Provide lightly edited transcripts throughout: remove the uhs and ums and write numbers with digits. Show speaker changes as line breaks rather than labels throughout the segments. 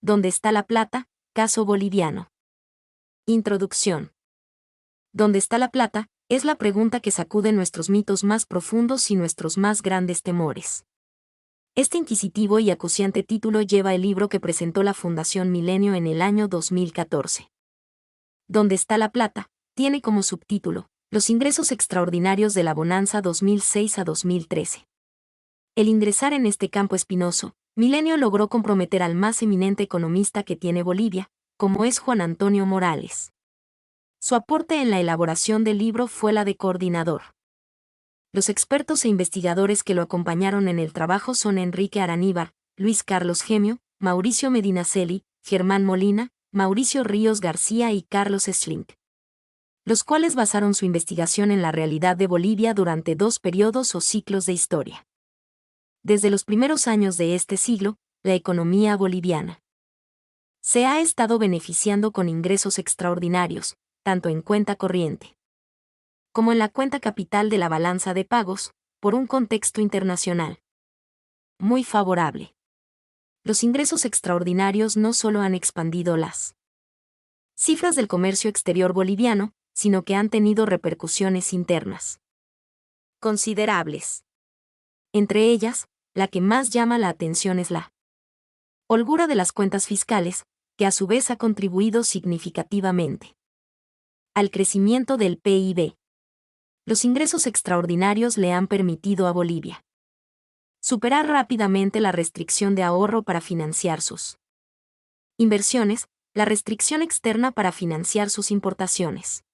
¿Dónde está la plata? Caso boliviano. Introducción. ¿Dónde está la plata? Es la pregunta que sacude nuestros mitos más profundos y nuestros más grandes temores. Este inquisitivo y acuciante título lleva el libro que presentó la Fundación Milenio en el año 2014. ¿Dónde está la plata? Tiene como subtítulo, Los ingresos extraordinarios de la bonanza 2006 a 2013. El ingresar en este campo espinoso, Milenio logró comprometer al más eminente economista que tiene Bolivia, como es Juan Antonio Morales. Su aporte en la elaboración del libro fue la de coordinador. Los expertos e investigadores que lo acompañaron en el trabajo son Enrique Araníbar, Luis Carlos Gemio, Mauricio Medinaceli, Germán Molina, Mauricio Ríos García y Carlos Schlink, los cuales basaron su investigación en la realidad de Bolivia durante 2 periodos o ciclos de historia. Desde los primeros años de este siglo, la economía boliviana se ha estado beneficiando con ingresos extraordinarios, tanto en cuenta corriente como en la cuenta capital de la balanza de pagos, por un contexto internacional muy favorable. Los ingresos extraordinarios no solo han expandido las cifras del comercio exterior boliviano, sino que han tenido repercusiones internas considerables. Entre ellas, la que más llama la atención es la holgura de las cuentas fiscales, que a su vez ha contribuido significativamente al crecimiento del PIB. Los ingresos extraordinarios le han permitido a Bolivia superar rápidamente la restricción de ahorro para financiar sus inversiones, la restricción externa para financiar sus importaciones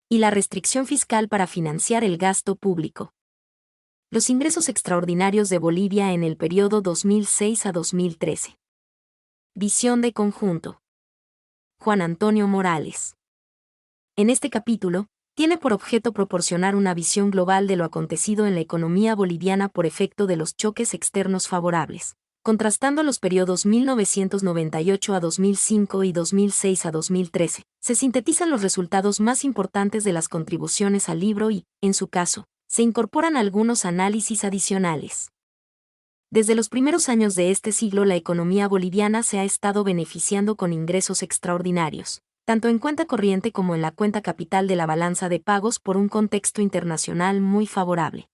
y la restricción fiscal para financiar el gasto público. Los ingresos extraordinarios de Bolivia en el periodo 2006 a 2013. Visión de conjunto. Juan Antonio Morales. En este capítulo, tiene por objeto proporcionar una visión global de lo acontecido en la economía boliviana por efecto de los choques externos favorables, contrastando los periodos 1998 a 2005 y 2006 a 2013. Se sintetizan los resultados más importantes de las contribuciones al libro y, en su caso, se incorporan algunos análisis adicionales. Desde los primeros años de este siglo la economía boliviana se ha estado beneficiando con ingresos extraordinarios, tanto en cuenta corriente como en la cuenta capital de la balanza de pagos por un contexto internacional muy favorable.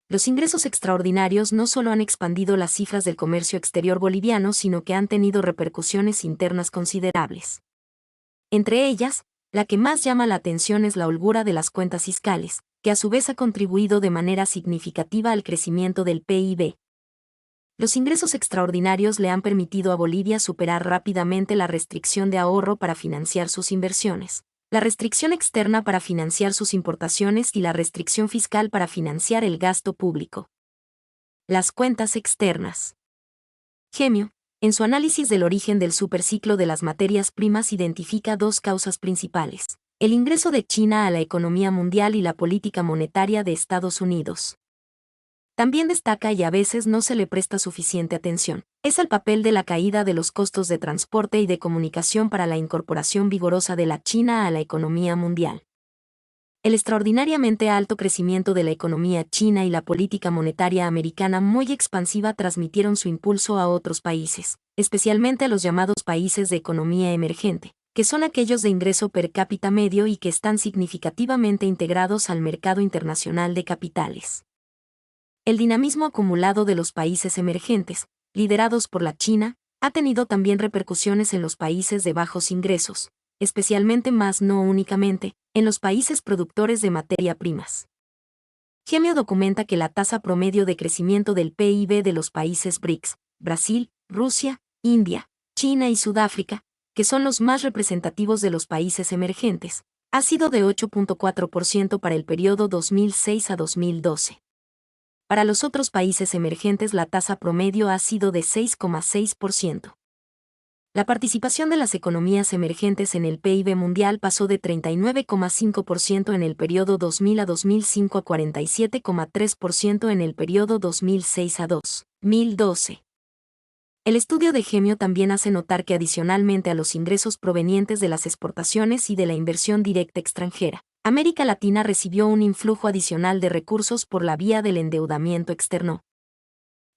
Los ingresos extraordinarios no solo han expandido las cifras del comercio exterior boliviano, sino que han tenido repercusiones internas considerables. Entre ellas, la que más llama la atención es la holgura de las cuentas fiscales, que a su vez ha contribuido de manera significativa al crecimiento del PIB. Los ingresos extraordinarios le han permitido a Bolivia superar rápidamente la restricción de ahorro para financiar sus inversiones, la restricción externa para financiar sus importaciones y la restricción fiscal para financiar el gasto público. Las cuentas externas. Gemio, en su análisis del origen del superciclo de las materias primas, identifica 2 causas principales: el ingreso de China a la economía mundial y la política monetaria de Estados Unidos. También destaca, y a veces no se le presta suficiente atención, es el papel de la caída de los costos de transporte y de comunicación para la incorporación vigorosa de la China a la economía mundial. El extraordinariamente alto crecimiento de la economía china y la política monetaria americana muy expansiva transmitieron su impulso a otros países, especialmente a los llamados países de economía emergente, que son aquellos de ingreso per cápita medio y que están significativamente integrados al mercado internacional de capitales. El dinamismo acumulado de los países emergentes, liderados por la China, ha tenido también repercusiones en los países de bajos ingresos, especialmente, mas no únicamente, en los países productores de materia primas. Gemio documenta que la tasa promedio de crecimiento del PIB de los países BRICS, Brasil, Rusia, India, China y Sudáfrica, que son los más representativos de los países emergentes, ha sido de 8.4% para el periodo 2006 a 2012. Para los otros países emergentes la tasa promedio ha sido de 6,6%. La participación de las economías emergentes en el PIB mundial pasó de 39,5% en el periodo 2000 a 2005 a 47,3% en el periodo 2006 a 2012. El estudio de Gemio también hace notar que adicionalmente a los ingresos provenientes de las exportaciones y de la inversión directa extranjera, América Latina recibió un influjo adicional de recursos por la vía del endeudamiento externo.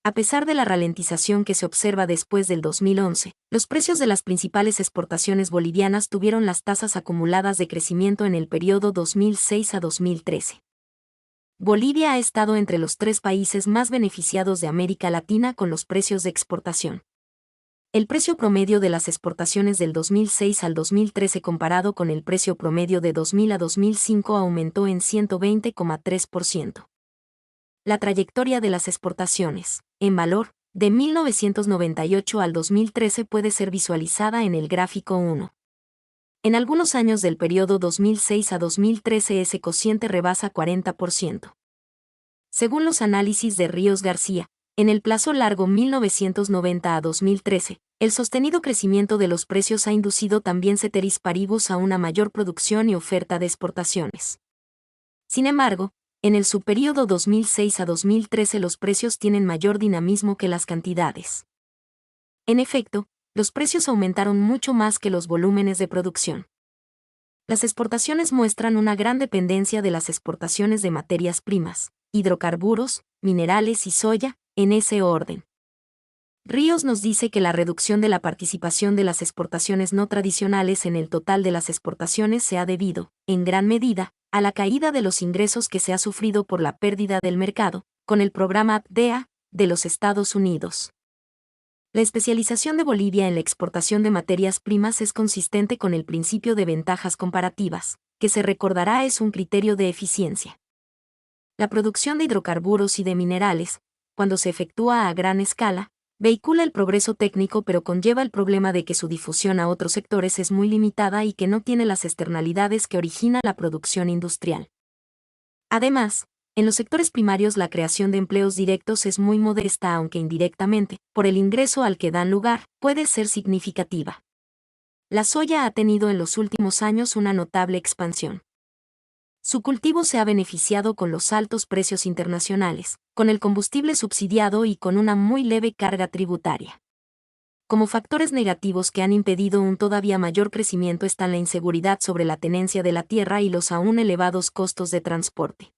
A pesar de la ralentización que se observa después del 2011, los precios de las principales exportaciones bolivianas tuvieron las tasas acumuladas de crecimiento en el periodo 2006 a 2013. Bolivia ha estado entre los 3 países más beneficiados de América Latina con los precios de exportación. El precio promedio de las exportaciones del 2006 al 2013 comparado con el precio promedio de 2000 a 2005 aumentó en 120,3%. La trayectoria de las exportaciones, en valor, de 1998 al 2013 puede ser visualizada en el gráfico 1. En algunos años del periodo 2006 a 2013 ese cociente rebasa 40%. Según los análisis de Ríos García, en el plazo largo 1990 a 2013, el sostenido crecimiento de los precios ha inducido también ceteris paribus a una mayor producción y oferta de exportaciones. Sin embargo, en el subperíodo 2006 a 2013 los precios tienen mayor dinamismo que las cantidades. En efecto, los precios aumentaron mucho más que los volúmenes de producción. Las exportaciones muestran una gran dependencia de las exportaciones de materias primas, hidrocarburos, minerales y soya, en ese orden. Ríos nos dice que la reducción de la participación de las exportaciones no tradicionales en el total de las exportaciones se ha debido, en gran medida, a la caída de los ingresos que se ha sufrido por la pérdida del mercado, con el programa APDEA, de los Estados Unidos. La especialización de Bolivia en la exportación de materias primas es consistente con el principio de ventajas comparativas, que se recordará es un criterio de eficiencia. La producción de hidrocarburos y de minerales, cuando se efectúa a gran escala, vehicula el progreso técnico pero conlleva el problema de que su difusión a otros sectores es muy limitada y que no tiene las externalidades que origina la producción industrial. Además, en los sectores primarios la creación de empleos directos es muy modesta aunque indirectamente, por el ingreso al que dan lugar, puede ser significativa. La soya ha tenido en los últimos años una notable expansión. Su cultivo se ha beneficiado con los altos precios internacionales, con el combustible subsidiado y con una muy leve carga tributaria. Como factores negativos que han impedido un todavía mayor crecimiento están la inseguridad sobre la tenencia de la tierra y los aún elevados costos de transporte.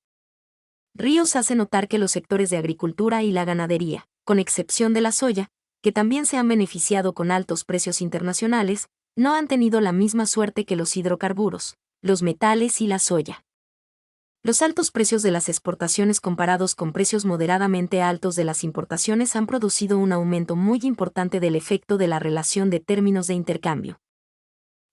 Ríos hace notar que los sectores de agricultura y la ganadería, con excepción de la soya, que también se han beneficiado con altos precios internacionales, no han tenido la misma suerte que los hidrocarburos, los metales y la soya. Los altos precios de las exportaciones comparados con precios moderadamente altos de las importaciones han producido un aumento muy importante del efecto de la relación de términos de intercambio.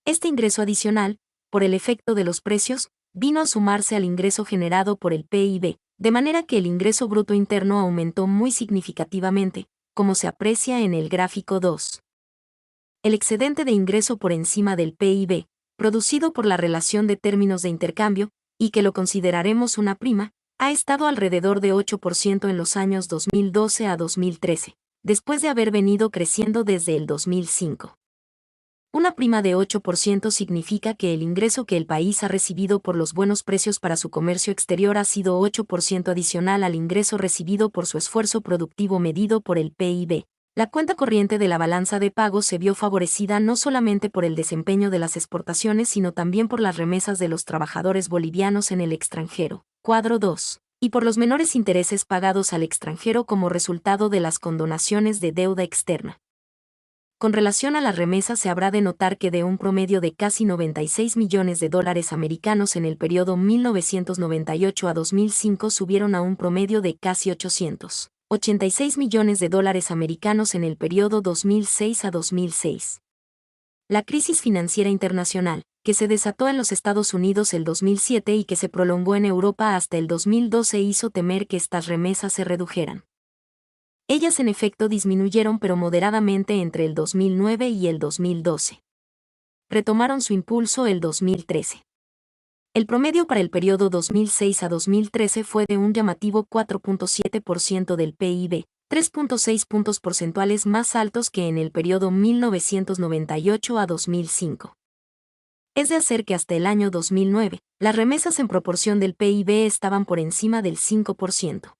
Este ingreso adicional, por el efecto de los precios, vino a sumarse al ingreso generado por el PIB, de manera que el ingreso bruto interno aumentó muy significativamente, como se aprecia en el gráfico 2. El excedente de ingreso por encima del PIB, producido por la relación de términos de intercambio, y que lo consideraremos una prima, ha estado alrededor de 8% en los años 2012 a 2013, después de haber venido creciendo desde el 2005. Una prima de 8% significa que el ingreso que el país ha recibido por los buenos precios para su comercio exterior ha sido 8% adicional al ingreso recibido por su esfuerzo productivo medido por el PIB. La cuenta corriente de la balanza de pagos se vio favorecida no solamente por el desempeño de las exportaciones sino también por las remesas de los trabajadores bolivianos en el extranjero, cuadro 2, y por los menores intereses pagados al extranjero como resultado de las condonaciones de deuda externa. Con relación a las remesas se habrá de notar que de un promedio de casi 96 millones de dólares americanos en el periodo 1998 a 2005 subieron a un promedio de casi 886 millones de dólares americanos en el periodo 2006 a 2006. La crisis financiera internacional, que se desató en los Estados Unidos el 2007 y que se prolongó en Europa hasta el 2012 hizo temer que estas remesas se redujeran. Ellas en efecto disminuyeron pero moderadamente entre el 2009 y el 2012. Retomaron su impulso el 2013. El promedio para el periodo 2006 a 2013 fue de un llamativo 4.7% del PIB, 3.6 puntos porcentuales más altos que en el periodo 1998 a 2005. Es de hacer que hasta el año 2009, las remesas en proporción del PIB estaban por encima del 5%.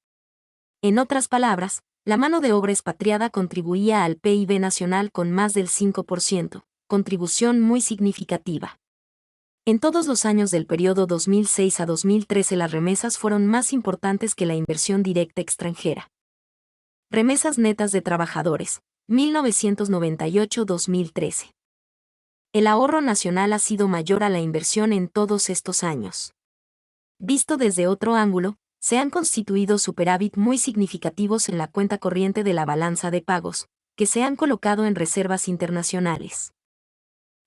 En otras palabras, la mano de obra expatriada contribuía al PIB nacional con más del 5%, contribución muy significativa. En todos los años del periodo 2006 a 2013 las remesas fueron más importantes que la inversión directa extranjera. Remesas netas de trabajadores, 1998-2013. El ahorro nacional ha sido mayor a la inversión en todos estos años. Visto desde otro ángulo, se han constituido superávit muy significativos en la cuenta corriente de la balanza de pagos, que se han colocado en reservas internacionales.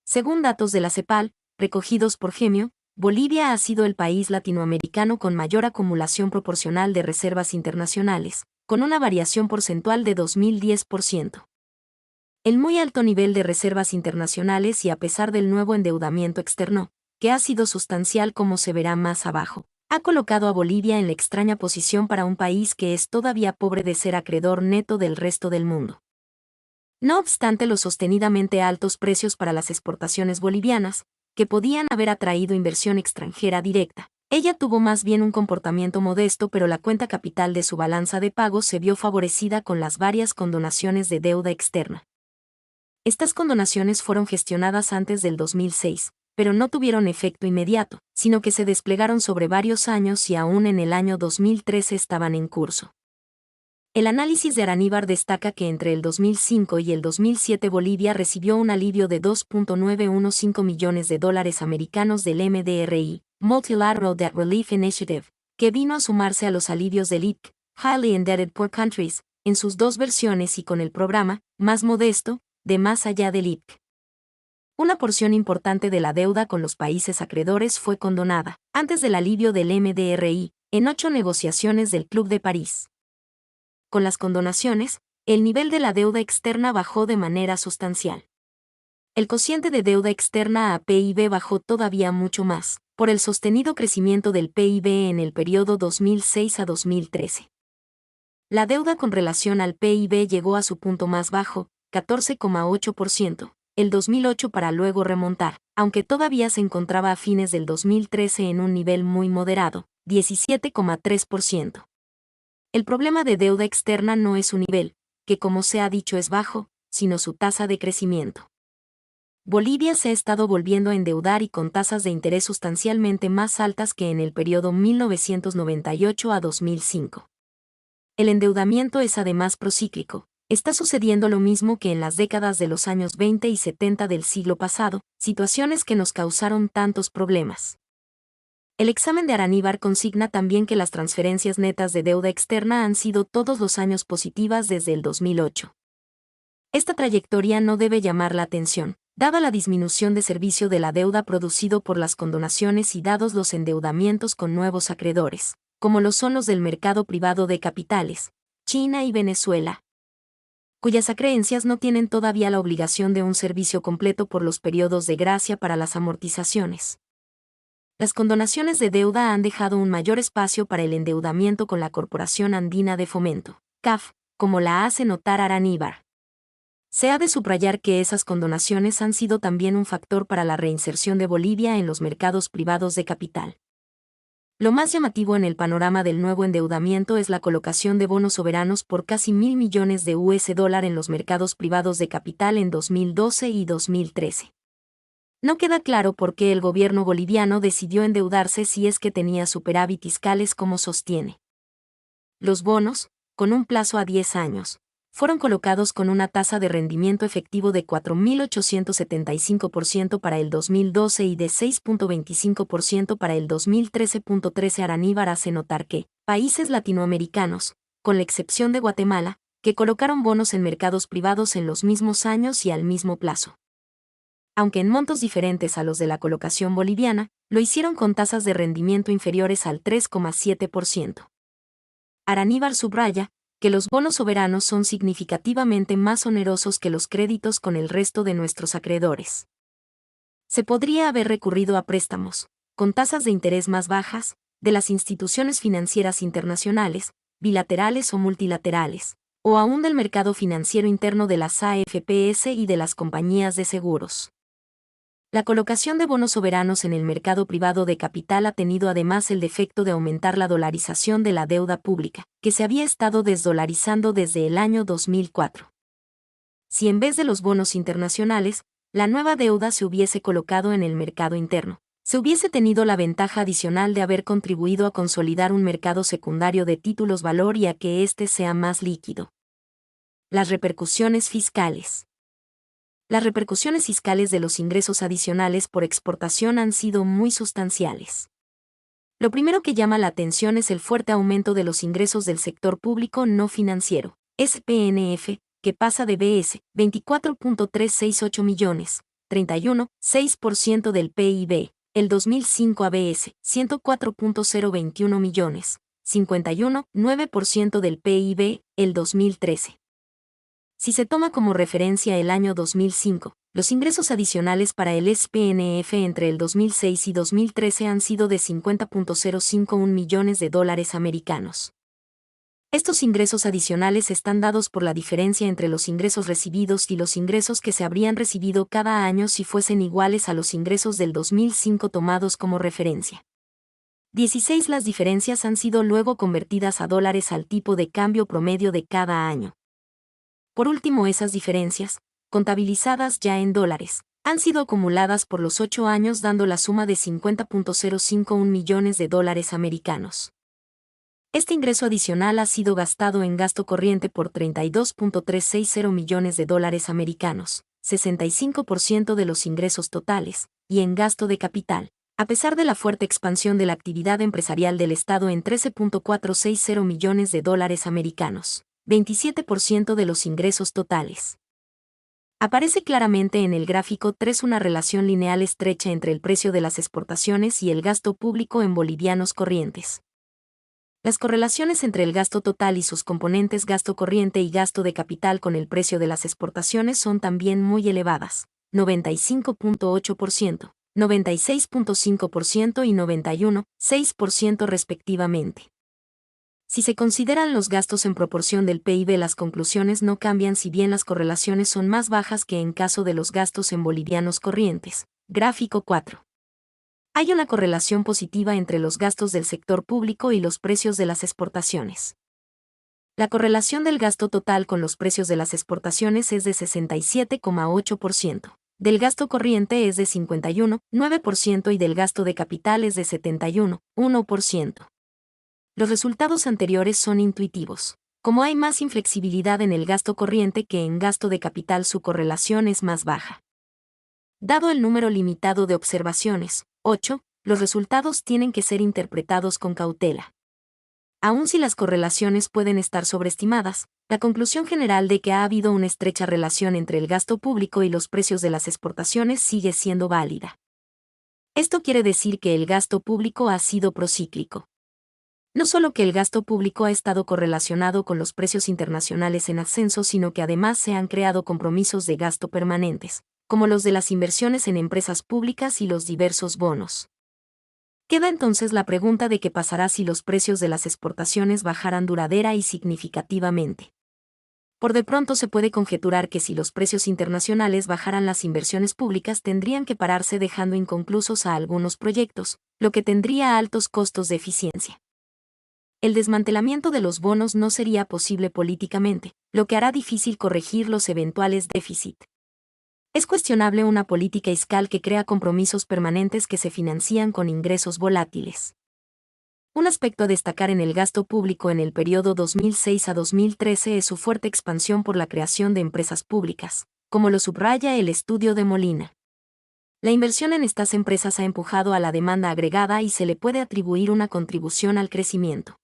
Según datos de la CEPAL, recogidos por Gemio, Bolivia ha sido el país latinoamericano con mayor acumulación proporcional de reservas internacionales, con una variación porcentual de 2010%. El muy alto nivel de reservas internacionales y a pesar del nuevo endeudamiento externo, que ha sido sustancial como se verá más abajo, ha colocado a Bolivia en la extraña posición para un país que es todavía pobre de ser acreedor neto del resto del mundo. No obstante los sostenidamente altos precios para las exportaciones bolivianas, que podían haber atraído inversión extranjera directa, ella tuvo más bien un comportamiento modesto, pero la cuenta capital de su balanza de pagos se vio favorecida con las varias condonaciones de deuda externa. Estas condonaciones fueron gestionadas antes del 2006, pero no tuvieron efecto inmediato, sino que se desplegaron sobre varios años y aún en el año 2013 estaban en curso. El análisis de Araníbar destaca que entre el 2005 y el 2007 Bolivia recibió un alivio de $2.915 millones americanos del MDRI, Multilateral Debt Relief Initiative, que vino a sumarse a los alivios del IPC, Highly Indebted Poor Countries, en sus dos versiones y con el programa, más modesto, de Más allá del IPC. Una porción importante de la deuda con los países acreedores fue condonada, antes del alivio del MDRI, en 8 negociaciones del Club de París. Con las condonaciones, el nivel de la deuda externa bajó de manera sustancial. El cociente de deuda externa a PIB bajó todavía mucho más, por el sostenido crecimiento del PIB en el periodo 2006 a 2013. La deuda con relación al PIB llegó a su punto más bajo, 14,8%, el 2008 para luego remontar, aunque todavía se encontraba a fines del 2013 en un nivel muy moderado, 17,3%. El problema de deuda externa no es su nivel, que como se ha dicho es bajo, sino su tasa de crecimiento. Bolivia se ha estado volviendo a endeudar y con tasas de interés sustancialmente más altas que en el periodo 1998 a 2005. El endeudamiento es además procíclico. Está sucediendo lo mismo que en las décadas de los años 20 y 70 del siglo pasado, situaciones que nos causaron tantos problemas. El examen de Araníbar consigna también que las transferencias netas de deuda externa han sido todos los años positivas desde el 2008. Esta trayectoria no debe llamar la atención, dada la disminución de servicio de la deuda producido por las condonaciones y dados los endeudamientos con nuevos acreedores, como lo son los del mercado privado de capitales, China y Venezuela, cuyas acreencias no tienen todavía la obligación de un servicio completo por los periodos de gracia para las amortizaciones. Las condonaciones de deuda han dejado un mayor espacio para el endeudamiento con la Corporación Andina de Fomento, CAF, como la hace notar Araníbar. Se ha de subrayar que esas condonaciones han sido también un factor para la reinserción de Bolivia en los mercados privados de capital. Lo más llamativo en el panorama del nuevo endeudamiento es la colocación de bonos soberanos por casi $1.000 millones en los mercados privados de capital en 2012 y 2013. No queda claro por qué el gobierno boliviano decidió endeudarse si es que tenía superávit fiscales como sostiene. Los bonos, con un plazo a 10 años, fueron colocados con una tasa de rendimiento efectivo de 4.875% para el 2012 y de 6.25% para el 2013. Araníbar hace notar que países latinoamericanos, con la excepción de Guatemala, que colocaron bonos en mercados privados en los mismos años y al mismo plazo, aunque en montos diferentes a los de la colocación boliviana, lo hicieron con tasas de rendimiento inferiores al 3,7%. Araníbar subraya que los bonos soberanos son significativamente más onerosos que los créditos con el resto de nuestros acreedores. Se podría haber recurrido a préstamos, con tasas de interés más bajas, de las instituciones financieras internacionales, bilaterales o multilaterales, o aún del mercado financiero interno de las AFPs y de las compañías de seguros. La colocación de bonos soberanos en el mercado privado de capital ha tenido además el defecto de aumentar la dolarización de la deuda pública, que se había estado desdolarizando desde el año 2004. Si en vez de los bonos internacionales, la nueva deuda se hubiese colocado en el mercado interno, se hubiese tenido la ventaja adicional de haber contribuido a consolidar un mercado secundario de títulos valor y a que éste sea más líquido. Las repercusiones fiscales. Las repercusiones fiscales de los ingresos adicionales por exportación han sido muy sustanciales. Lo primero que llama la atención es el fuerte aumento de los ingresos del sector público no financiero, SPNF, que pasa de BS 24.368 millones, 31,6% del PIB, el 2005 a BS 104.021 millones, 51,9% del PIB, el 2013. Si se toma como referencia el año 2005, los ingresos adicionales para el SPNF entre el 2006 y 2013 han sido de 50.051 millones de dólares americanos. Estos ingresos adicionales están dados por la diferencia entre los ingresos recibidos y los ingresos que se habrían recibido cada año si fuesen iguales a los ingresos del 2005 tomados como referencia. 16 Las diferencias han sido luego convertidas a dólares al tipo de cambio promedio de cada año. Por último, esas diferencias, contabilizadas ya en dólares, han sido acumuladas por los 8 años dando la suma de 50.051 millones de dólares americanos. Este ingreso adicional ha sido gastado en gasto corriente por 32.360 millones de dólares americanos, 65% de los ingresos totales, y en gasto de capital, a pesar de la fuerte expansión de la actividad empresarial del Estado en 13.460 millones de dólares americanos. 27% de los ingresos totales. Aparece claramente en el gráfico 3 una relación lineal estrecha entre el precio de las exportaciones y el gasto público en bolivianos corrientes. Las correlaciones entre el gasto total y sus componentes gasto corriente y gasto de capital con el precio de las exportaciones son también muy elevadas, 95.8%, 96.5% y 91,6% respectivamente. Si se consideran los gastos en proporción del PIB, las conclusiones no cambian si bien las correlaciones son más bajas que en caso de los gastos en bolivianos corrientes. Gráfico 4. Hay una correlación positiva entre los gastos del sector público y los precios de las exportaciones. La correlación del gasto total con los precios de las exportaciones es de 67,8%. Del gasto corriente es de 51,9% y del gasto de capital es de 71,1%. Los resultados anteriores son intuitivos. Como hay más inflexibilidad en el gasto corriente que en gasto de capital, su correlación es más baja. Dado el número limitado de observaciones, 8, los resultados tienen que ser interpretados con cautela. Aun si las correlaciones pueden estar sobreestimadas, la conclusión general de que ha habido una estrecha relación entre el gasto público y los precios de las exportaciones sigue siendo válida. Esto quiere decir que el gasto público ha sido procíclico. No solo que el gasto público ha estado correlacionado con los precios internacionales en ascenso, sino que además se han creado compromisos de gasto permanentes, como los de las inversiones en empresas públicas y los diversos bonos. Queda entonces la pregunta de qué pasará si los precios de las exportaciones bajaran duradera y significativamente. Por de pronto se puede conjeturar que si los precios internacionales bajaran, las inversiones públicas tendrían que pararse, dejando inconclusos a algunos proyectos, lo que tendría altos costos de eficiencia. El desmantelamiento de los bonos no sería posible políticamente, lo que hará difícil corregir los eventuales déficit. Es cuestionable una política fiscal que crea compromisos permanentes que se financian con ingresos volátiles. Un aspecto a destacar en el gasto público en el periodo 2006 a 2013 es su fuerte expansión por la creación de empresas públicas, como lo subraya el estudio de Molina. La inversión en estas empresas ha empujado a la demanda agregada y se le puede atribuir una contribución al crecimiento.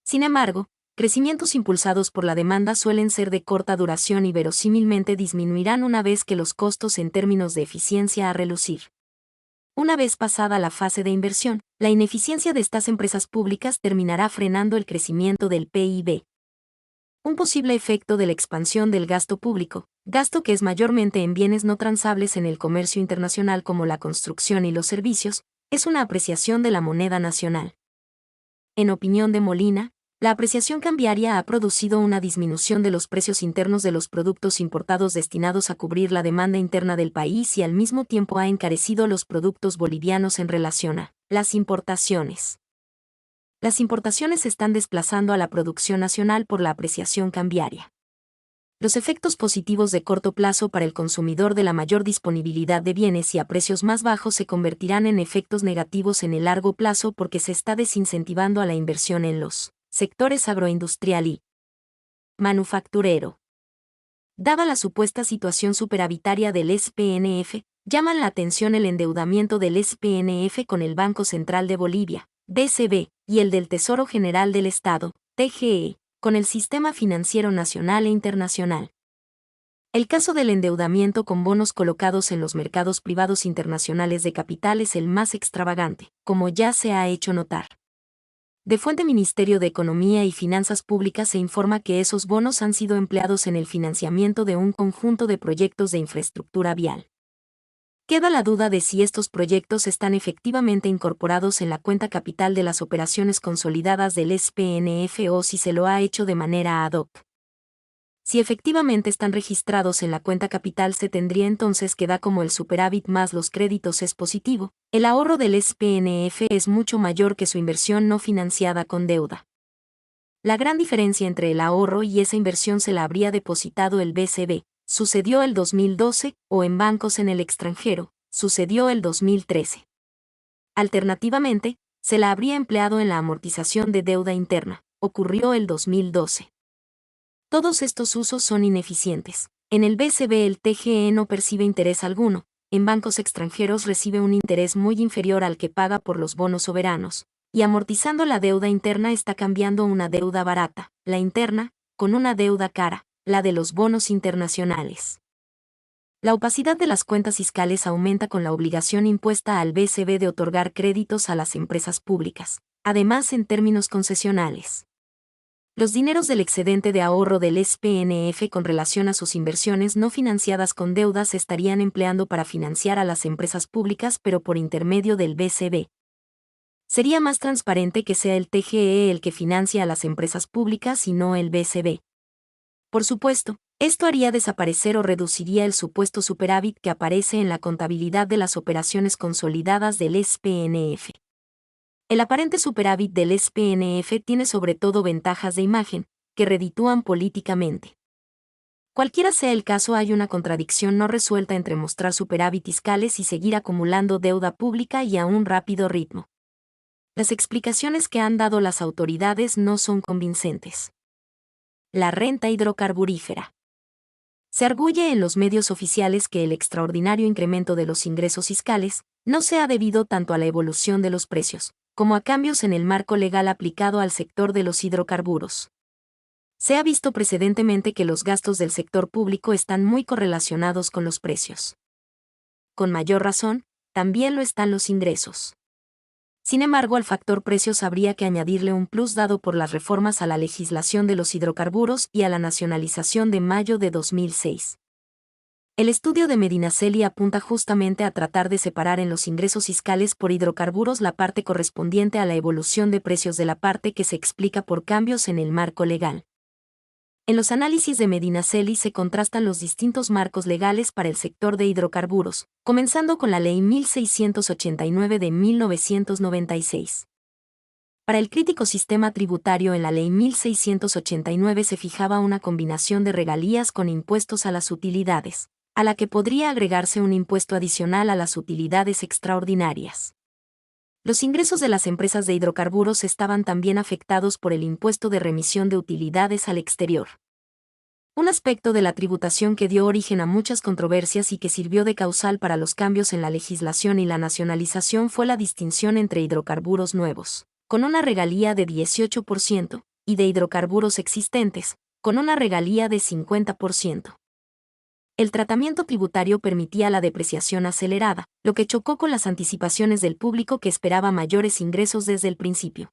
Sin embargo, crecimientos impulsados por la demanda suelen ser de corta duración y verosímilmente disminuirán una vez que los costos en términos de eficiencia a relucir. Una vez pasada la fase de inversión, la ineficiencia de estas empresas públicas terminará frenando el crecimiento del PIB. Un posible efecto de la expansión del gasto público, gasto que es mayormente en bienes no transables en el comercio internacional como la construcción y los servicios, es una apreciación de la moneda nacional. En opinión de Molina, la apreciación cambiaria ha producido una disminución de los precios internos de los productos importados destinados a cubrir la demanda interna del país y al mismo tiempo ha encarecido los productos bolivianos en relación a las importaciones. Las importaciones están desplazando a la producción nacional por la apreciación cambiaria. Los efectos positivos de corto plazo para el consumidor de la mayor disponibilidad de bienes y a precios más bajos se convertirán en efectos negativos en el largo plazo porque se está desincentivando a la inversión en los sectores agroindustrial y manufacturero. Dada la supuesta situación superavitaria del SPNF, llaman la atención el endeudamiento del SPNF con el Banco Central de Bolivia, BCB, y el del Tesoro General del Estado, TGE, con el sistema financiero nacional e internacional. El caso del endeudamiento con bonos colocados en los mercados privados internacionales de capital es el más extravagante, como ya se ha hecho notar. De fuente Ministerio de Economía y Finanzas Públicas se informa que esos bonos han sido empleados en el financiamiento de un conjunto de proyectos de infraestructura vial. Queda la duda de si estos proyectos están efectivamente incorporados en la cuenta capital de las operaciones consolidadas del SPNF o si se lo ha hecho de manera ad hoc. Si efectivamente están registrados en la cuenta capital, se tendría entonces que da como el superávit más los créditos es positivo. El ahorro del SPNF es mucho mayor que su inversión no financiada con deuda. La gran diferencia entre el ahorro y esa inversión se la habría depositado el BCB, sucedió el 2012, o en bancos en el extranjero, sucedió el 2013. Alternativamente, se la habría empleado en la amortización de deuda interna, ocurrió el 2012. Todos estos usos son ineficientes. En el BCB el TGE no percibe interés alguno, en bancos extranjeros recibe un interés muy inferior al que paga por los bonos soberanos, y amortizando la deuda interna está cambiando una deuda barata, la interna, con una deuda cara, la de los bonos internacionales. La opacidad de las cuentas fiscales aumenta con la obligación impuesta al BCB de otorgar créditos a las empresas públicas, además en términos concesionales. Los dineros del excedente de ahorro del SPNF con relación a sus inversiones no financiadas con deudas se estarían empleando para financiar a las empresas públicas pero por intermedio del BCB. Sería más transparente que sea el TGE el que financia a las empresas públicas y no el BCB. Por supuesto, esto haría desaparecer o reduciría el supuesto superávit que aparece en la contabilidad de las operaciones consolidadas del SPNF. El aparente superávit del SPNF tiene sobre todo ventajas de imagen, que reditúan políticamente. Cualquiera sea el caso, hay una contradicción no resuelta entre mostrar superávit fiscales y seguir acumulando deuda pública y a un rápido ritmo. Las explicaciones que han dado las autoridades no son convincentes. La renta hidrocarburífera. Se arguye en los medios oficiales que el extraordinario incremento de los ingresos fiscales no se ha debido tanto a la evolución de los precios, como a cambios en el marco legal aplicado al sector de los hidrocarburos. Se ha visto precedentemente que los gastos del sector público están muy correlacionados con los precios. Con mayor razón, también lo están los ingresos. Sin embargo, al factor precios habría que añadirle un plus dado por las reformas a la legislación de los hidrocarburos y a la nacionalización de mayo de 2006. El estudio de Medinaceli apunta justamente a tratar de separar en los ingresos fiscales por hidrocarburos la parte correspondiente a la evolución de precios de la parte que se explica por cambios en el marco legal. En los análisis de Medinaceli se contrastan los distintos marcos legales para el sector de hidrocarburos, comenzando con la Ley 1689 de 1996. Para el crítico sistema tributario, en la Ley 1689 se fijaba una combinación de regalías con impuestos a las utilidades, a la que podría agregarse un impuesto adicional a las utilidades extraordinarias. Los ingresos de las empresas de hidrocarburos estaban también afectados por el impuesto de remisión de utilidades al exterior. Un aspecto de la tributación que dio origen a muchas controversias y que sirvió de causal para los cambios en la legislación y la nacionalización fue la distinción entre hidrocarburos nuevos, con una regalía de 18%, y de hidrocarburos existentes, con una regalía de 50%. El tratamiento tributario permitía la depreciación acelerada, lo que chocó con las anticipaciones del público que esperaba mayores ingresos desde el principio.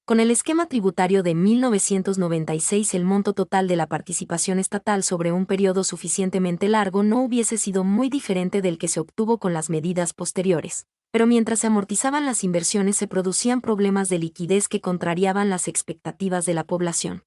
Con el esquema tributario de 1996, el monto total de la participación estatal sobre un periodo suficientemente largo no hubiese sido muy diferente del que se obtuvo con las medidas posteriores, pero mientras se amortizaban las inversiones se producían problemas de liquidez que contrariaban las expectativas de la población.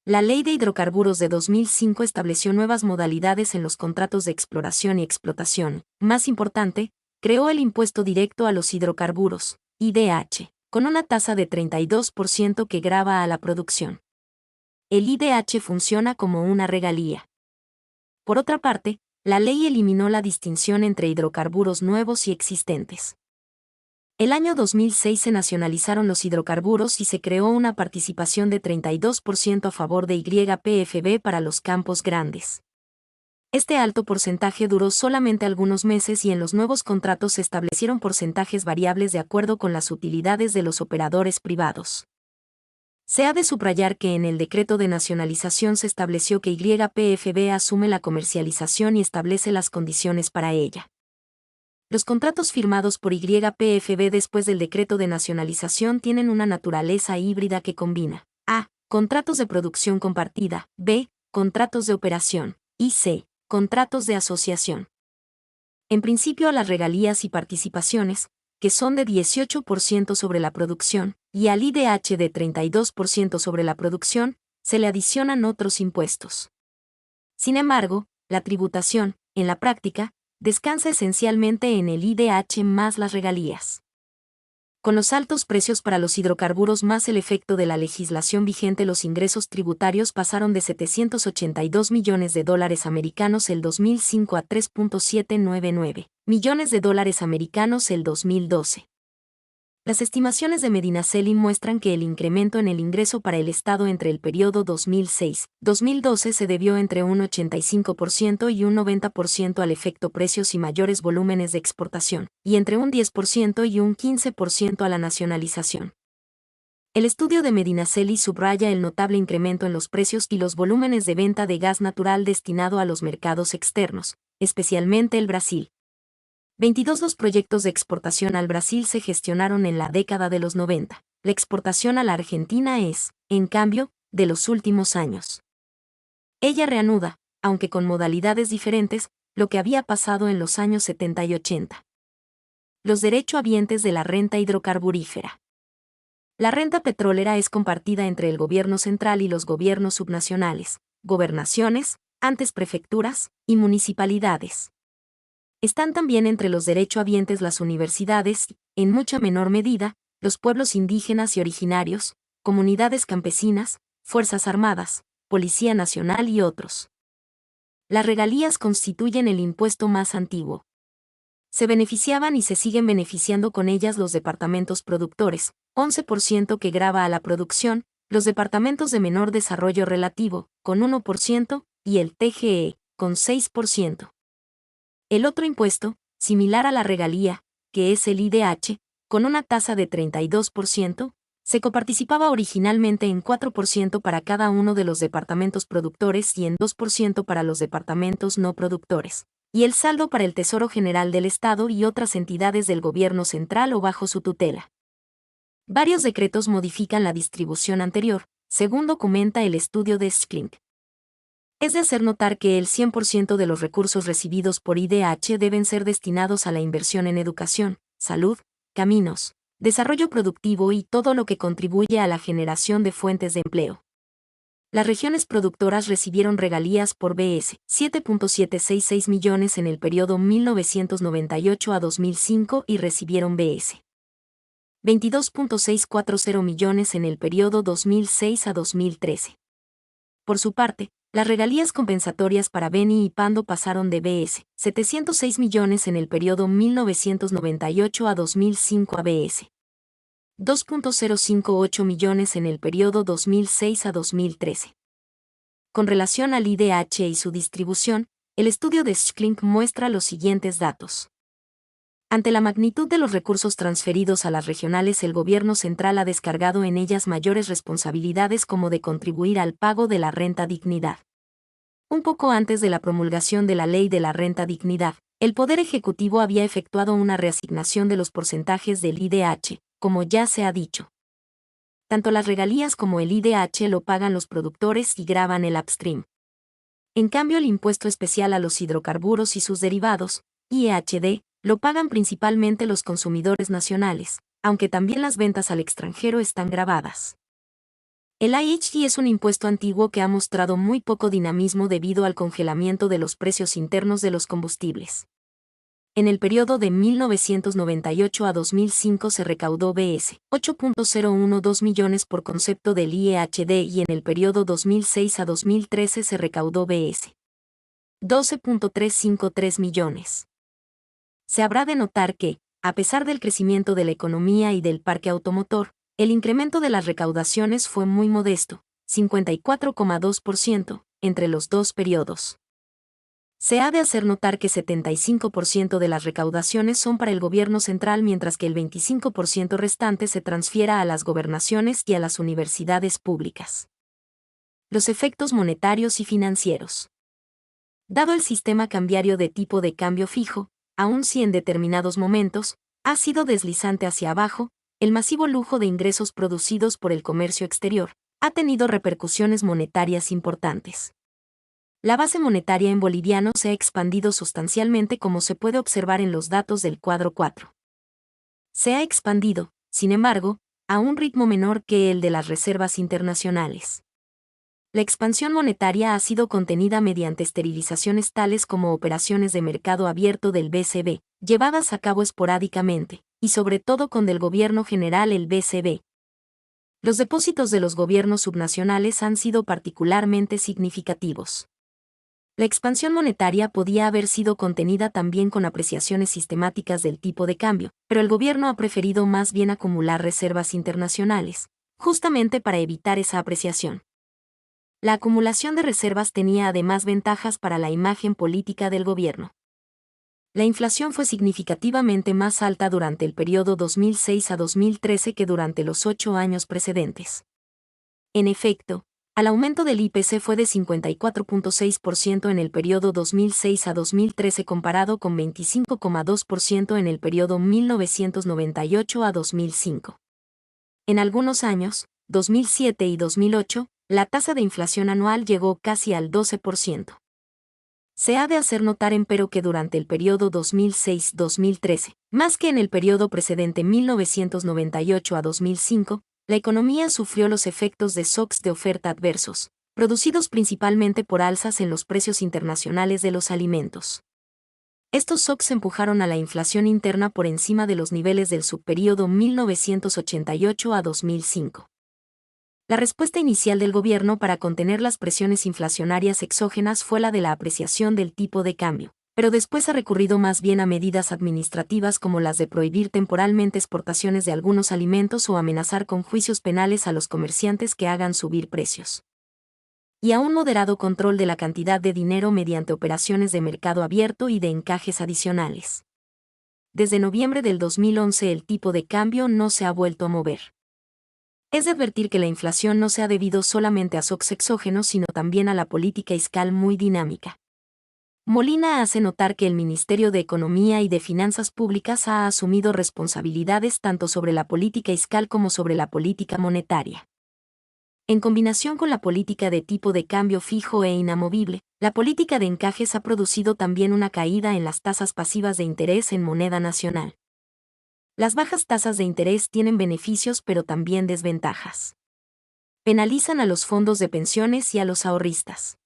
La Ley de Hidrocarburos de 2005 estableció nuevas modalidades en los contratos de exploración y explotación. Más importante, creó el impuesto directo a los hidrocarburos, IDH, con una tasa de 32% que grava a la producción. El IDH funciona como una regalía. Por otra parte, la ley eliminó la distinción entre hidrocarburos nuevos y existentes. El año 2006 se nacionalizaron los hidrocarburos y se creó una participación de 32% a favor de YPFB para los campos grandes. Este alto porcentaje duró solamente algunos meses y en los nuevos contratos se establecieron porcentajes variables de acuerdo con las utilidades de los operadores privados. Se ha de subrayar que en el decreto de nacionalización se estableció que YPFB asume la comercialización y establece las condiciones para ella. Los contratos firmados por YPFB después del decreto de nacionalización tienen una naturaleza híbrida que combina a. Contratos de producción compartida, b. Contratos de operación, y c. Contratos de asociación. En principio a las regalías y participaciones, que son de 18% sobre la producción, y al IDH de 32% sobre la producción, se le adicionan otros impuestos. Sin embargo, la tributación, en la práctica, descansa esencialmente en el IDH más las regalías. Con los altos precios para los hidrocarburos más el efecto de la legislación vigente, los ingresos tributarios pasaron de $782 millones americanos el 2005 a $3.799 millones americanos el 2012. Las estimaciones de Medinaceli muestran que el incremento en el ingreso para el Estado entre el periodo 2006-2012 se debió entre un 85% y un 90% al efecto precios y mayores volúmenes de exportación, y entre un 10% y un 15% a la nacionalización. El estudio de Medinaceli subraya el notable incremento en los precios y los volúmenes de venta de gas natural destinado a los mercados externos, especialmente el Brasil. 22 Los proyectos de exportación al Brasil se gestionaron en la década de los 90. La exportación a la Argentina es, en cambio, de los últimos años. Ella reanuda, aunque con modalidades diferentes, lo que había pasado en los años 70 y 80. Los derechohabientes de la renta hidrocarburífera. La renta petrolera es compartida entre el gobierno central y los gobiernos subnacionales, gobernaciones, antes prefecturas, y municipalidades. Están también entre los derechohabientes las universidades y, en mucha menor medida, los pueblos indígenas y originarios, comunidades campesinas, fuerzas armadas, Policía Nacional y otros. Las regalías constituyen el impuesto más antiguo. Se beneficiaban y se siguen beneficiando con ellas los departamentos productores, 11% que grava a la producción, los departamentos de menor desarrollo relativo, con 1%, y el TGE, con 6%. El otro impuesto, similar a la regalía, que es el IDH, con una tasa de 32%, se coparticipaba originalmente en 4% para cada uno de los departamentos productores y en 2% para los departamentos no productores, y el saldo para el Tesoro General del Estado y otras entidades del gobierno central o bajo su tutela. Varios decretos modifican la distribución anterior, según documenta el estudio de Schlink. Es de hacer notar que el 100% de los recursos recibidos por IDH deben ser destinados a la inversión en educación, salud, caminos, desarrollo productivo y todo lo que contribuye a la generación de fuentes de empleo. Las regiones productoras recibieron regalías por BS, 7.766 millones en el periodo 1998 a 2005 y recibieron BS, 22.640 millones en el periodo 2006 a 2013. Por su parte, las regalías compensatorias para Beni y Pando pasaron de BS, 706 millones en el periodo 1998 a 2005 a BS, 2.058 millones en el periodo 2006 a 2013. Con relación al IDH y su distribución, el estudio de Schlink muestra los siguientes datos. Ante la magnitud de los recursos transferidos a las regionales, el gobierno central ha descargado en ellas mayores responsabilidades como de contribuir al pago de la renta dignidad. Un poco antes de la promulgación de la Ley de la Renta Dignidad, el Poder Ejecutivo había efectuado una reasignación de los porcentajes del IDH, como ya se ha dicho. Tanto las regalías como el IDH lo pagan los productores y gravan el upstream. En cambio, el impuesto especial a los hidrocarburos y sus derivados, IEHD, lo pagan principalmente los consumidores nacionales, aunque también las ventas al extranjero están gravadas. El IHD es un impuesto antiguo que ha mostrado muy poco dinamismo debido al congelamiento de los precios internos de los combustibles. En el periodo de 1998 a 2005 se recaudó BS 8.012 millones por concepto del IEHD y en el periodo 2006 a 2013 se recaudó BS 12.353 millones. Se habrá de notar que, a pesar del crecimiento de la economía y del parque automotor, el incremento de las recaudaciones fue muy modesto, 54,2%, entre los dos periodos. Se ha de hacer notar que 75% de las recaudaciones son para el gobierno central, mientras que el 25% restante se transfiera a las gobernaciones y a las universidades públicas. Los efectos monetarios y financieros. Dado el sistema cambiario de tipo de cambio fijo, aun si en determinados momentos ha sido deslizante hacia abajo, el masivo lujo de ingresos producidos por el comercio exterior ha tenido repercusiones monetarias importantes. La base monetaria en boliviano se ha expandido sustancialmente, como se puede observar en los datos del cuadro 4. Se ha expandido, sin embargo, a un ritmo menor que el de las reservas internacionales. La expansión monetaria ha sido contenida mediante esterilizaciones tales como operaciones de mercado abierto del BCB, llevadas a cabo esporádicamente, y sobre todo con del gobierno general el BCB. Los depósitos de los gobiernos subnacionales han sido particularmente significativos. La expansión monetaria podía haber sido contenida también con apreciaciones sistemáticas del tipo de cambio, pero el gobierno ha preferido más bien acumular reservas internacionales, justamente para evitar esa apreciación. La acumulación de reservas tenía además ventajas para la imagen política del gobierno. La inflación fue significativamente más alta durante el periodo 2006 a 2013 que durante los 8 años precedentes. En efecto, el aumento del IPC fue de 54,6% en el periodo 2006 a 2013 comparado con 25,2% en el periodo 1998 a 2005. En algunos años, 2007 y 2008, la tasa de inflación anual llegó casi al 12%. Se ha de hacer notar empero que durante el periodo 2006-2013, más que en el periodo precedente 1998 a 2005, la economía sufrió los efectos de shocks de oferta adversos, producidos principalmente por alzas en los precios internacionales de los alimentos. Estos shocks empujaron a la inflación interna por encima de los niveles del subperíodo 1988 a 2005. La respuesta inicial del gobierno para contener las presiones inflacionarias exógenas fue la de la apreciación del tipo de cambio, pero después ha recurrido más bien a medidas administrativas como las de prohibir temporalmente exportaciones de algunos alimentos o amenazar con juicios penales a los comerciantes que hagan subir precios. Y a un moderado control de la cantidad de dinero mediante operaciones de mercado abierto y de encajes adicionales. Desde noviembre del 2011 el tipo de cambio no se ha vuelto a mover. Es de advertir que la inflación no se ha debido solamente a shocks exógenos, sino también a la política fiscal muy dinámica. Molina hace notar que el Ministerio de Economía y de Finanzas Públicas ha asumido responsabilidades tanto sobre la política fiscal como sobre la política monetaria. En combinación con la política de tipo de cambio fijo e inamovible, la política de encajes ha producido también una caída en las tasas pasivas de interés en moneda nacional. Las bajas tasas de interés tienen beneficios pero también desventajas. Penalizan a los fondos de pensiones y a los ahorristas.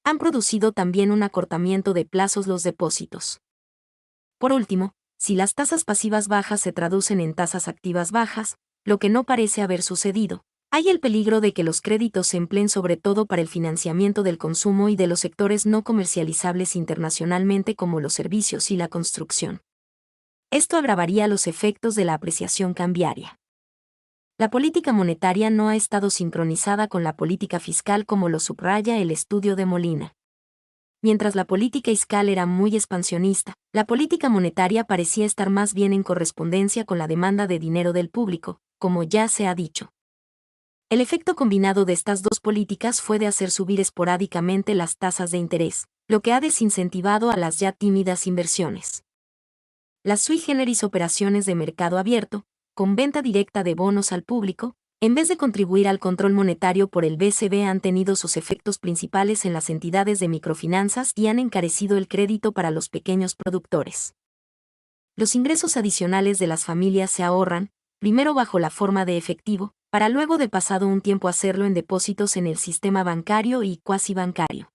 Han producido también un acortamiento de plazos los depósitos. Por último, si las tasas pasivas bajas se traducen en tasas activas bajas, lo que no parece haber sucedido, hay el peligro de que los créditos se empleen sobre todo para el financiamiento del consumo y de los sectores no comercializables internacionalmente como los servicios y la construcción. Esto agravaría los efectos de la apreciación cambiaria. La política monetaria no ha estado sincronizada con la política fiscal como lo subraya el estudio de Molina. Mientras la política fiscal era muy expansionista, la política monetaria parecía estar más bien en correspondencia con la demanda de dinero del público, como ya se ha dicho. El efecto combinado de estas dos políticas fue de hacer subir esporádicamente las tasas de interés, lo que ha desincentivado a las ya tímidas inversiones. Las sui generis operaciones de mercado abierto, con venta directa de bonos al público, en vez de contribuir al control monetario por el BCB, han tenido sus efectos principales en las entidades de microfinanzas y han encarecido el crédito para los pequeños productores. Los ingresos adicionales de las familias se ahorran, primero bajo la forma de efectivo, para luego de pasado un tiempo hacerlo en depósitos en el sistema bancario y cuasi bancario.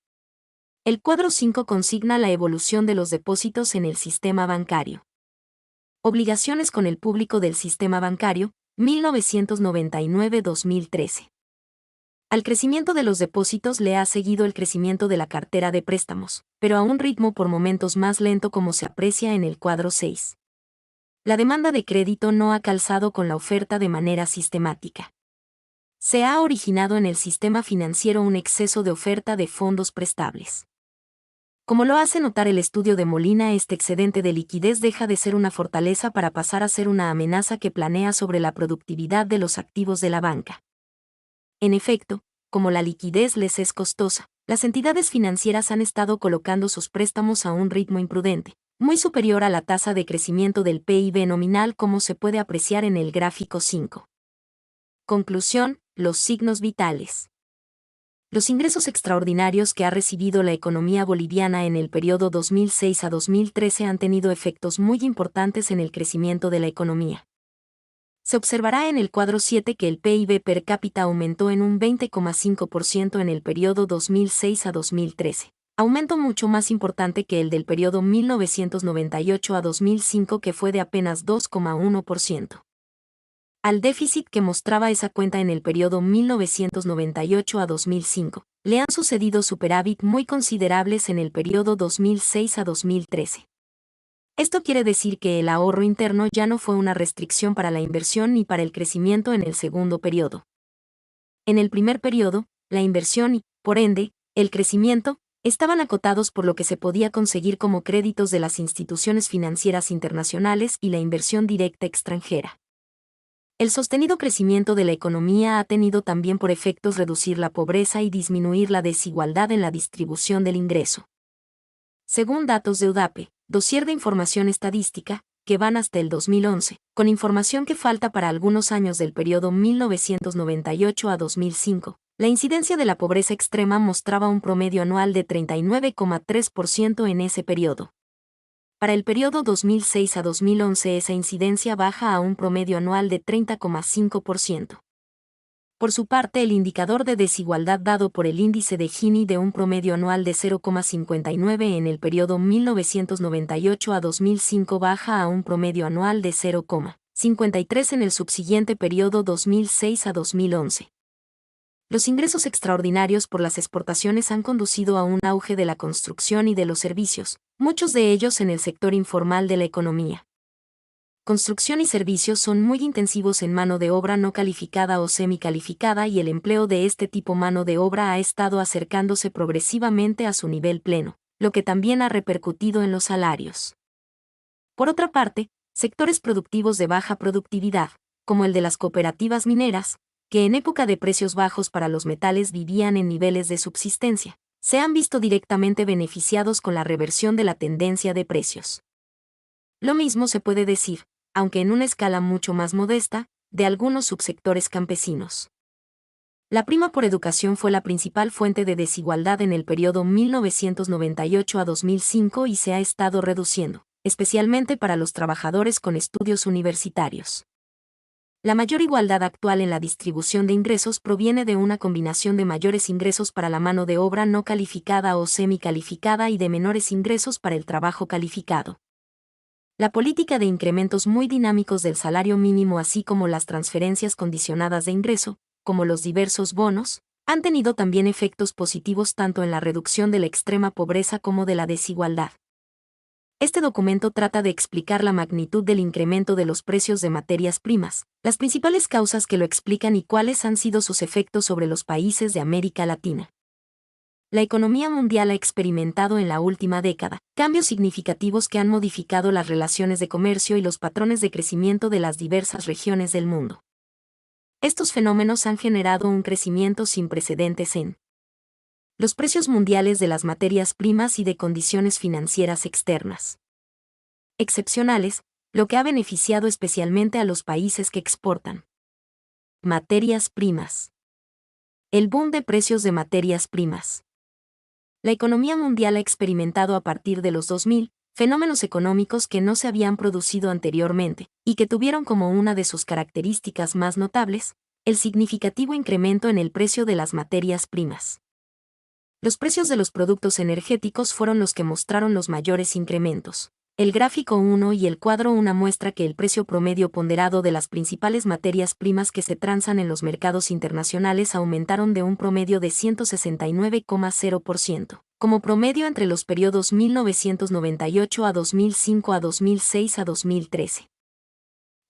El cuadro 5 consigna la evolución de los depósitos en el sistema bancario. Obligaciones con el público del sistema bancario, 1999-2013. Al crecimiento de los depósitos le ha seguido el crecimiento de la cartera de préstamos, pero a un ritmo por momentos más lento como se aprecia en el cuadro 6. La demanda de crédito no ha calzado con la oferta de manera sistemática. Se ha originado en el sistema financiero un exceso de oferta de fondos prestables. Como lo hace notar el estudio de Molina, este excedente de liquidez deja de ser una fortaleza para pasar a ser una amenaza que planea sobre la productividad de los activos de la banca. En efecto, como la liquidez les es costosa, las entidades financieras han estado colocando sus préstamos a un ritmo imprudente, muy superior a la tasa de crecimiento del PIB nominal, como se puede apreciar en el gráfico 5. Conclusión: los signos vitales. Los ingresos extraordinarios que ha recibido la economía boliviana en el periodo 2006 a 2013 han tenido efectos muy importantes en el crecimiento de la economía. Se observará en el cuadro 7 que el PIB per cápita aumentó en un 20,5% en el periodo 2006 a 2013, aumento mucho más importante que el del periodo 1998 a 2005, que fue de apenas 2,1%. Al déficit que mostraba esa cuenta en el periodo 1998 a 2005, le han sucedido superávit muy considerables en el periodo 2006 a 2013. Esto quiere decir que el ahorro interno ya no fue una restricción para la inversión ni para el crecimiento en el segundo periodo. En el primer periodo, la inversión y, por ende, el crecimiento, estaban acotados por lo que se podía conseguir como créditos de las instituciones financieras internacionales y la inversión directa extranjera. El sostenido crecimiento de la economía ha tenido también por efectos reducir la pobreza y disminuir la desigualdad en la distribución del ingreso. Según datos de UDAPE, dossier de información estadística, que van hasta el 2011, con información que falta para algunos años del periodo 1998 a 2005, la incidencia de la pobreza extrema mostraba un promedio anual de 39,3% en ese periodo. Para el periodo 2006 a 2011 esa incidencia baja a un promedio anual de 30,5%. Por su parte, el indicador de desigualdad dado por el índice de Gini de un promedio anual de 0,59 en el periodo 1998 a 2005 baja a un promedio anual de 0,53 en el subsiguiente periodo 2006 a 2011. Los ingresos extraordinarios por las exportaciones han conducido a un auge de la construcción y de los servicios, muchos de ellos en el sector informal de la economía. Construcción y servicios son muy intensivos en mano de obra no calificada o semicalificada, y el empleo de este tipo mano de obra ha estado acercándose progresivamente a su nivel pleno, lo que también ha repercutido en los salarios. Por otra parte, sectores productivos de baja productividad, como el de las cooperativas mineras, que en época de precios bajos para los metales vivían en niveles de subsistencia, se han visto directamente beneficiados con la reversión de la tendencia de precios. Lo mismo se puede decir, aunque en una escala mucho más modesta, de algunos subsectores campesinos. La prima por educación fue la principal fuente de desigualdad en el periodo 1998 a 2005 y se ha estado reduciendo, especialmente para los trabajadores con estudios universitarios. La mayor igualdad actual en la distribución de ingresos proviene de una combinación de mayores ingresos para la mano de obra no calificada o semicalificada y de menores ingresos para el trabajo calificado. La política de incrementos muy dinámicos del salario mínimo, así como las transferencias condicionadas de ingreso, como los diversos bonos, han tenido también efectos positivos tanto en la reducción de la extrema pobreza como de la desigualdad. Este documento trata de explicar la magnitud del incremento de los precios de materias primas, las principales causas que lo explican y cuáles han sido sus efectos sobre los países de América Latina. La economía mundial ha experimentado en la última década cambios significativos que han modificado las relaciones de comercio y los patrones de crecimiento de las diversas regiones del mundo. Estos fenómenos han generado un crecimiento sin precedentes en los precios mundiales de las materias primas y de condiciones financieras externas excepcionales, lo que ha beneficiado especialmente a los países que exportan materias primas. El boom de precios de materias primas. La economía mundial ha experimentado a partir de los 2000 fenómenos económicos que no se habían producido anteriormente, y que tuvieron como una de sus características más notables, el significativo incremento en el precio de las materias primas. Los precios de los productos energéticos fueron los que mostraron los mayores incrementos. El gráfico 1 y el cuadro 1 muestra que el precio promedio ponderado de las principales materias primas que se transan en los mercados internacionales aumentaron de un promedio de 169,0%, como promedio entre los periodos 1998 a 2005 a 2006 a 2013.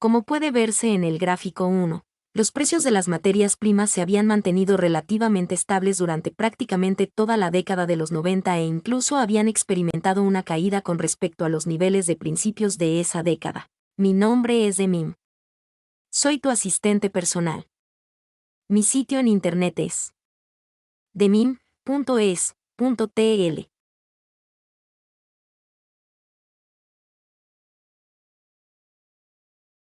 Como puede verse en el gráfico 1, los precios de las materias primas se habían mantenido relativamente estables durante prácticamente toda la década de los 90 e incluso habían experimentado una caída con respecto a los niveles de principios de esa década. Mi nombre es Demim. Soy tu asistente personal. Mi sitio en internet es demim.es.tl.